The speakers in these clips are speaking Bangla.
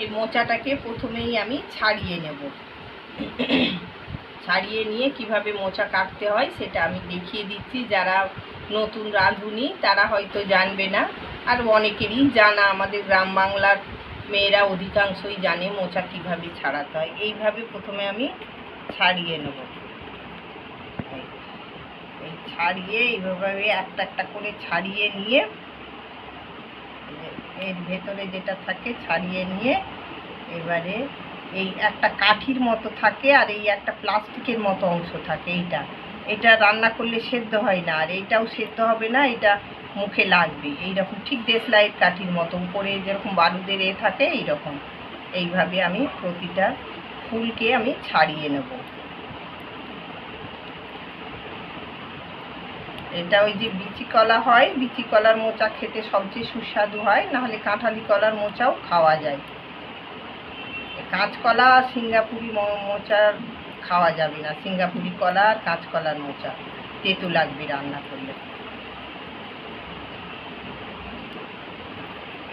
এই মোচাটাকে প্রথমেই আমি ছাড়িয়ে নেব। ছাড়িয়ে নিয়ে কিভাবে মোচা কাটতে হয় সেটা আমি দেখিয়ে দিচ্ছি। যারা নতুন রাঁধুনি তারা হয়তো জানবে না, আর অনেকেরই জানা, আমাদের গ্রাম বাংলার মেয়েরা অধিকাংশই জানে মোচা কিভাবে ছাড়াতে হয়। এইভাবে প্রথমে আমি ছাড়িয়ে নেব। এই ছাড়িয়ে এইভাবে একটা একটা করে ছাড়িয়ে নিয়ে এর ভেতরে যেটা থাকে ছাড়িয়ে নিয়ে এবারে এই একটা কাঠির মতো থাকে আর এই একটা প্লাস্টিকের মতো অংশ থাকে। এটা রান্না করলে সেদ্ধ হয় না, আর এইটাও সেদ্ধ হবে না, এটা মুখে লাগবে এইরকম, ঠিক দেশলাইয়ের কাঠির মতো উপরে যেরকম বারুদের থাকে এইরকম। এইভাবে আমি প্রতিটা ফুলকে আমি ছাড়িয়ে নেব। এটা ওই যে বিচি কলা হয়, বিচি কলার মোচা খেতে সবচেয়ে সুস্বাদু হয়, নাহলে কাঁঠালি কলার মোচাও খাওয়া যায়। কাঁচকলা আর সিঙ্গাপুরি মোচা খাওয়া যাবে না। সিঙ্গাপুরি কলা আর কাঁচকলার মোচা তেতো লাগবে রান্না করলে।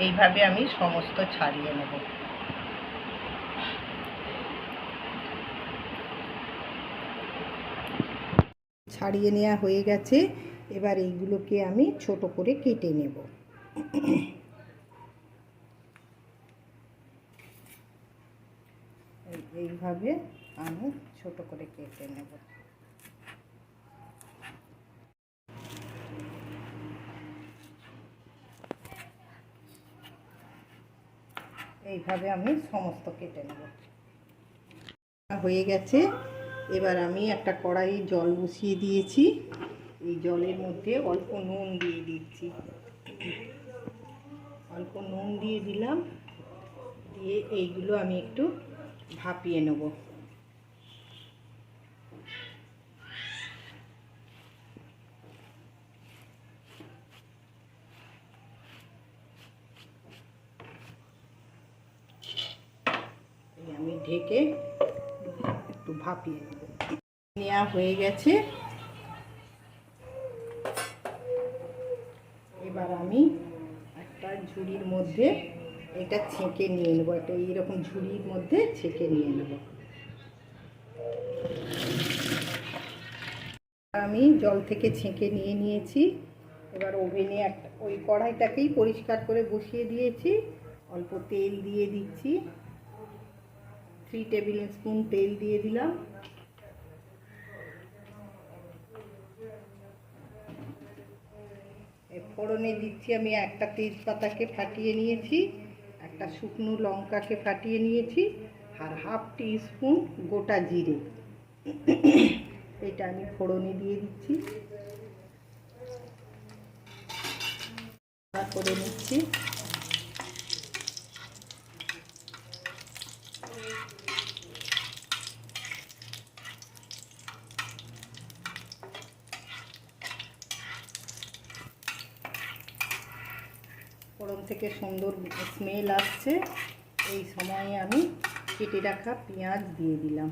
এইভাবে আমি সমস্ত ছাড়িয়ে নেব। ছাড়িয়ে নেওয়া হয়ে গেছে, এবার এইগুলোকে আমি ছোট করে কেটে নেব। এইভাবে আমি ছোট করে কেটে নেব। এইভাবে আমি সমস্ত কেটে নেব। হয়ে গেছে, এবার আমি একটা কড়াই জল বসিয়ে দিয়েছি। এই জলের মধ্যে অল্প নুন দিয়ে দিচ্ছি। অল্প নুন দিয়ে দিলাম, দিয়ে এইগুলো আমি একটু ভাপিয়ে নেব। আমি ঢেকে একটু ভাপিয়ে নেব। নেওয়া হয়ে গেছে, এবার আমি একটা ঝুড়ির মধ্যে এটা ছেঁকে নিয়ে নেব। একটা এইরকম ঝুড়ির মধ্যে ছেঁকে নিয়ে নেব। আমি জল থেকে ছেঁকে নিয়ে নিয়েছি। এবার ওভেনে একটা ওই কড়াইটাকেই পরিষ্কার করে বসিয়ে দিয়েছি। অল্প তেল দিয়ে দিচ্ছি, 3 টেবিল স্পুন তেল দিয়ে দিলাম। ফোড়নে দিচ্ছি আমি একটা তেজপাতাকে ফাটিয়ে নিয়েছি, একটা শুকনো লঙ্কাকে ফাটিয়ে নিয়েছি, আর হাফ টিস্পুন গোটা জিরে। এটা আমি ফোড়নে দিয়ে দিচ্ছি, করে নিচ্ছি। ফোড়ন থেকে সুন্দর স্মেল আসছে। এই সময়ে আমি কেটে রাখা পেঁয়াজ দিয়ে দিলাম।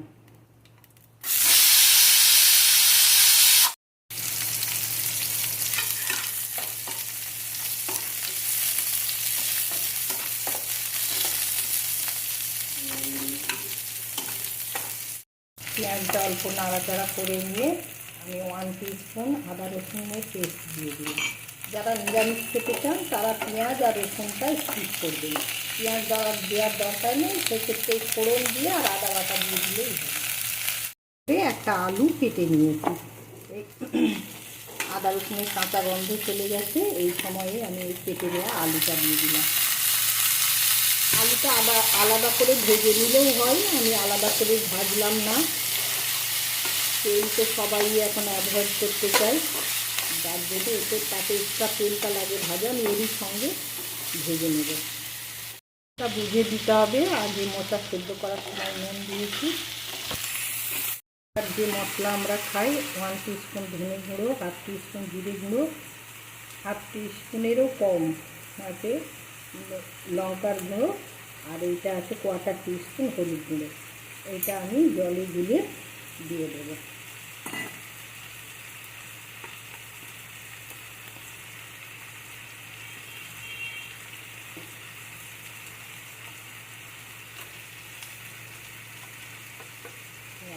পেঁয়াজটা অল্প নাড়াচাড়া করে নিয়ে আমি 1 টিস্পুন আদা রসুনের পেস্ট দিয়ে দিলাম। যারা নিরামিষ খেতে চান তারা পেঁয়াজ আর রসুনটা স্কিপ করবেন, পেঁয়াজ দেওয়ার দরকার নেই, সেক্ষেত্রে ফোড়ন দিয়ে আর আদা বাটা দিয়ে দিলেই হবে। একটা আলু কেটে নিয়েছি। আদা রসুনের কাঁচা গন্ধ চলে গেছে, এই সময়ে আমি এই কেটে দেওয়া আলুটা দিয়ে দিলাম। আলুটা আলাদা করে ভেজে নিলেও হয়, আমি আলাদা করে ভাজলাম না। তেল তো সবাই এখন অ্যাভয়েড করতে চাই, যার জন্য এতে তাতে এক্সট্রা তেলটা লাগে ভাজা, আমি এরই সঙ্গে ভেজে নেব। তা বুঝে দিতে হবে। আর যে মোচা সেদ্ধ করার সময় নুন দিয়েছি। আর যে মশলা আমরা খাই, 1 টিস্পুন ধনে গুঁড়ো, হাফ টিস্পুন জিরে গুঁড়ো, হাফ টিস্পুনেরও কম আছে লঙ্কার গুঁড়ো, আর এইটা আছে 1/4 টিস্পুন হলুদ গুঁড়ো। এইটা আমি জলে গুলে দিয়ে দেবো।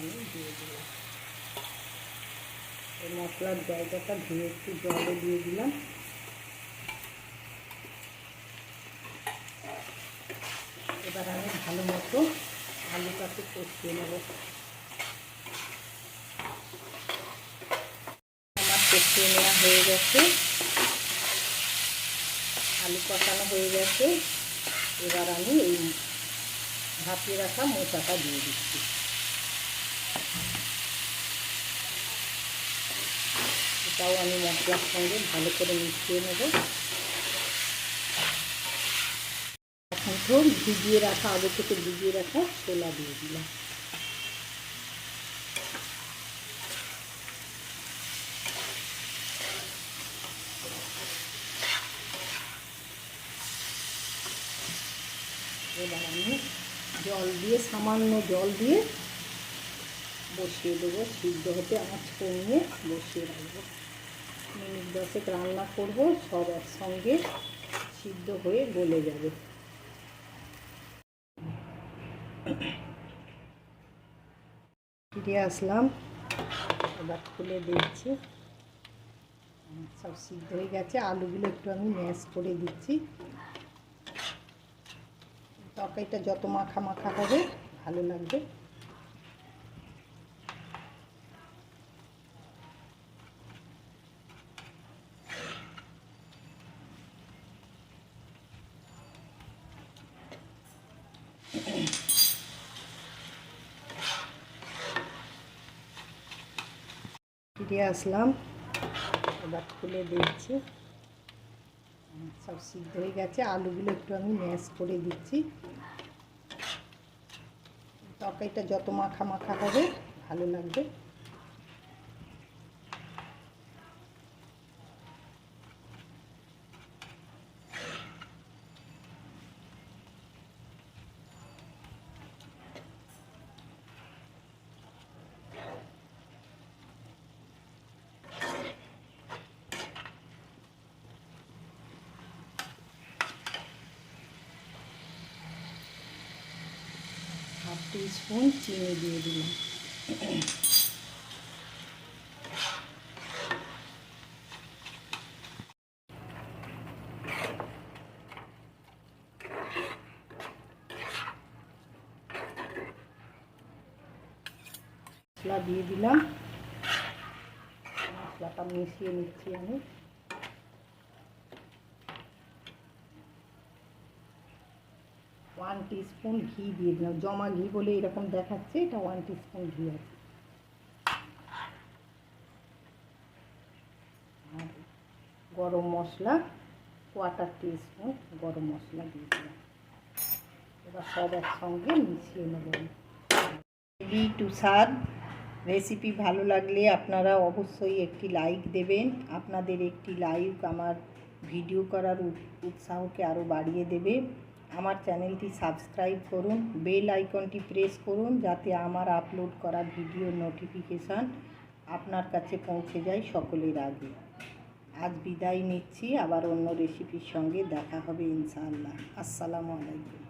আমি দিয়ে দিলাম। এই মশলার জায়গাটা ধুয়ে একটু জলে দিয়ে দিলাম। এবার আমি ভালো মতো আলুটাকে কষিয়ে নেব। আমার কষিয়ে নেওয়া হয়ে গেছে, আলু কষানো হয়ে গেছে। এবার আমি এই ভাপিয়ে রাখা মোচাটা দিয়ে দিচ্ছি। এটাও আমি মশলার সঙ্গে ভালো করে মিশিয়ে নেব। এখন তো ভিজিয়ে রাখা, আগে থেকে ভিজিয়ে রাখা ছোলা দিয়ে দিলাম। এবার আমি জল দিয়ে, সামান্য জল দিয়ে বসিয়ে দেবো। সিদ্ধ হতে আঁচ কমিয়ে বসিয়ে রাখবো। মিনিট 10 রান্না করব, সব একসঙ্গে সিদ্ধ হয়ে গলে যাবে। ফিরে আসলাম, এবার খুলে দেখছি সব সিদ্ধ হয়ে গেছে। আলুগুলো একটু আমি ম্যাশ করে দিচ্ছি। তরকারিটা যত মাখা মাখা হবে ভালো লাগবে। ফিরে আসলাম, এবার খুলে দেখছি সব সিদ্ধ হয়ে গেছে। আলুগুলো একটু আমি ম্যাশ করে দিচ্ছি। তরকারিটা যত মাখা মাখা হবে ভালো লাগবে। হাফ টিস্পুন চিনি দিয়ে দিলাম। মশলা দিয়ে দিলাম, মশলাটা মিশিয়ে নিচ্ছি আমি। ওয়ান টিস্পুন ঘি দিয়ে দিলাম, জমা ঘি বলে এরকম দেখাচ্ছে, এটা 1 টিস্পুন ঘি আছে। আর গরম মশলা 1/4 টিস্পুন গরম মশলা দিয়ে দিলাম। এবার সব একসঙ্গে মিশিয়ে নেব। Ready to serve. রেসিপি ভালো লাগলে আপনারা অবশ্যই একটি লাইক দেবেন। আপনাদের একটি লাইক আমার ভিডিও করার উৎসাহকে আরও বাড়িয়ে দেবে। আমার চ্যানেলটি সাবস্ক্রাইব করুন, বেল আইকনটি প্রেস করুন, যাতে আমার আপলোড করা ভিডিওর নোটিফিকেশান আপনার কাছে পৌঁছে যায় সকলের আগে। আজ বিদায় নিচ্ছি, আবার অন্য রেসিপির সঙ্গে দেখা হবে ইনশাআল্লাহ। আসসালামু আলাইকুম।